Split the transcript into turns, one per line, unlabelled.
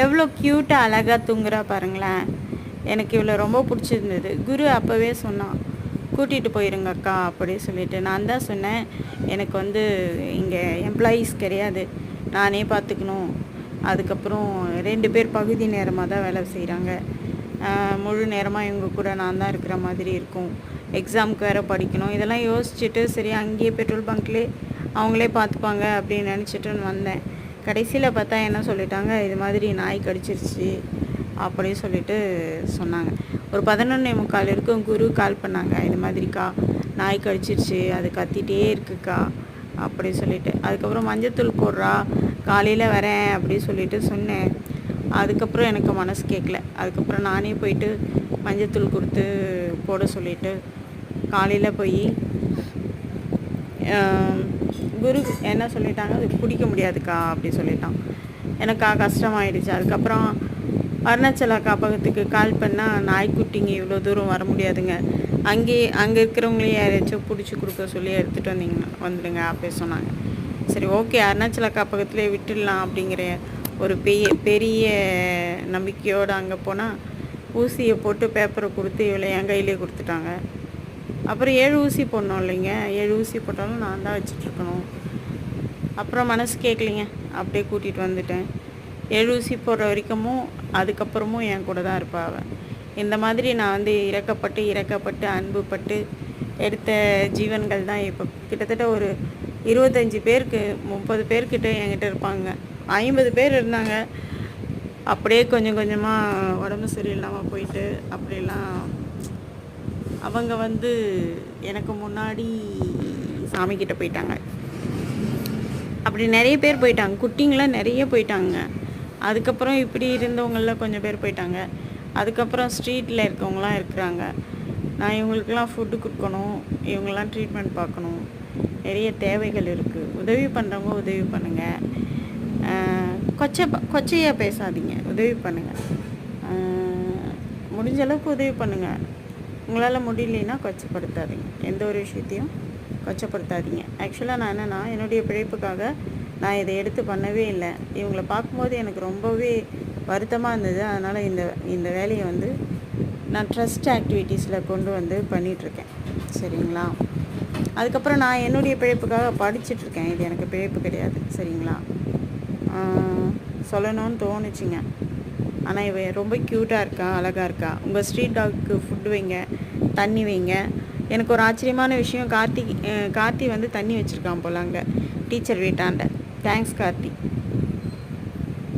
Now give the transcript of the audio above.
எவ்வளோ க்யூட்டாக அழகாக தூங்குறா பாருங்களேன். எனக்கு இவ்வளோ ரொம்ப பிடிச்சிருந்தது. குரு அப்போவே சொன்னான், கூட்டிகிட்டு போயிருங்க அக்கா அப்படி சொல்லிட்டு. நான் தான் சொன்னேன், எனக்கு வந்து இங்கே எம்ப்ளாயீஸ் கிடையாது, நானே பார்த்துக்கணும். அதுக்கப்புறம் 2 பேர் பகுதி நேரமாக தான் வேலை செய்கிறாங்க. முழு நேரமாக இவங்க கூட நான் தான் இருக்கிற மாதிரி இருக்கும். எக்ஸாமுக்கு வேறு படிக்கணும். இதெல்லாம் யோசிச்சுட்டு சரி அங்கேயே பெட்ரோல் பங்க்லேயே அவங்களே பார்த்துப்பாங்க அப்படின்னு நினச்சிட்டுன்னு வந்தேன். கடைசியில் பார்த்தா என்ன சொல்லிட்டாங்க, இது மாதிரி நாய் கடிச்சிருச்சு அப்படின்னு சொல்லிட்டு சொன்னாங்க. ஒரு 11:45 இருக்கும் குரு கால் பண்ணாங்க, இது மாதிரிக்கா நாய் கடிச்சிருச்சு, அது கத்திகிட்டே இருக்குக்கா அப்படி சொல்லிட்டு. அதுக்கப்புறம் மஞ்சத்தூள் போடுறா, காலையில் வரேன் அப்படி சொல்லிட்டு சொன்னேன். அதுக்கப்புறம் எனக்கு மனசு கேட்கல. அதுக்கப்புறம் நானே போயிட்டு மஞ்சத்தூள் கொடுத்து போட சொல்லிவிட்டு காலையில் போய் குரு என்ன சொல்லிட்டாங்க, அது குடிக்க முடியாதுக்கா அப்படி சொல்லிட்டான். எனக்கா கஷ்டமாயிடுச்சு. அதுக்கப்புறம் அருணாச்சலா காப்பகத்துக்கு கால் பண்ணால், நாய்க்குட்டிங்க இவ்வளோ தூரம் வர முடியாதுங்க, அங்கே இருக்கிறவங்களே யாராச்சும் பிடிச்சி கொடுக்க சொல்லி எடுத்துகிட்டு வந்துடுங்க அப்படி சொன்னாங்க. சரி ஓகே, அருணாச்சலா காப்பகத்திலே விட்டுடலாம் அப்படிங்கிற ஒரு பெரிய நம்பிக்கையோடு அங்கே போனால் ஊசியை போட்டு பேப்பரை கொடுத்து இவளை என் கையிலே கொடுத்துட்டாங்க. அப்புறம் 7 ஊசி போடணும் இல்லைங்க, 7 ஊசி போட்டாலும் நான் தான் வச்சிட்ருக்கணும். அப்புறம் மனசு கேட்கலிங்க, அப்படியே கூட்டிகிட்டு வந்துட்டேன். 7 ஊசி போடுற வரைக்கும் அதுக்கப்புறமும் என் கூட தான் இருப்பா அவள். இந்த மாதிரி நான் வந்து இறக்கப்பட்டு அன்புப்பட்டு எடுத்த ஜீவன்கள் தான் இப்போ கிட்டத்தட்ட ஒரு 25 பேருக்கு 30 பேர்கிட்ட என்கிட்ட இருப்பாங்க. 50 பேர் இருந்தாங்க. அப்படியே கொஞ்சம் கொஞ்சமாக உடம்பு சரியில்லாமல் போயிட்டு அப்படிலாம் அவங்க வந்து எனக்கு முன்னாடி சாமிக்கிட்ட போயிட்டாங்க. அப்படி நிறைய பேர் போயிட்டாங்க, குட்டிங்களாம் நிறைய போயிட்டாங்க. அதுக்கப்புறம் இப்படி இருந்தவங்களில் கொஞ்சம் பேர் போயிட்டாங்க. அதுக்கப்புறம் ஸ்ட்ரீட்டில் இருக்கவங்களாம் இருக்கிறாங்க. நான் இவங்களுக்கெல்லாம் ஃபுட்டு கொடுக்கணும், இவங்கெல்லாம் ட்ரீட்மெண்ட் பார்க்கணும், நிறைய தேவைகள் இருக்குது. உதவி பண்ணுறவங்க உதவி பண்ணுங்கள், கொச்சையாக பேசாதீங்க, உதவி பண்ணுங்கள், முடிஞ்ச அளவுக்கு உதவி பண்ணுங்கள். உங்களால் முடியலன்னா கொச்சப்படுத்தாதீங்க, எந்த ஒரு விஷயத்தையும் கொச்சப்படுத்தாதீங்க. ஆக்சுவலாக நான் என்னென்னா, என்னுடைய பிழைப்புக்காக நான் இதை எடுத்து பண்ணவே இல்லை. இவங்களை பார்க்கும்போது எனக்கு ரொம்பவே வருத்தமாக இருந்தது. அதனால் இந்த வேலையை வந்து நான் ட்ரஸ்ட் ஆக்டிவிட்டீஸில் கொண்டு வந்து பண்ணிகிட்ருக்கேன். சரிங்களா? அதுக்கப்புறம் நான் என்னுடைய பிழைப்புக்காக படிச்சுட்ருக்கேன். இது எனக்கு பிழைப்பு கிடையாது. சரிங்களா? சொல்லணும்னு தோணுச்சுங்க. ஆனால் இவன் ரொம்ப க்யூட்டாக இருக்கா, அழகாக இருக்கா. உங்கள் ஸ்ட்ரீட் டாக்கு ஃபுட்டு வைங்க, தண்ணி வைங்க. எனக்கு ஒரு ஆச்சரியமான விஷயம், கார்த்தி வந்து தண்ணி வச்சுருக்கான் போல் அங்கே டீச்சர் வீட்டாண்ட. தேங்க்ஸ் கார்த்தி.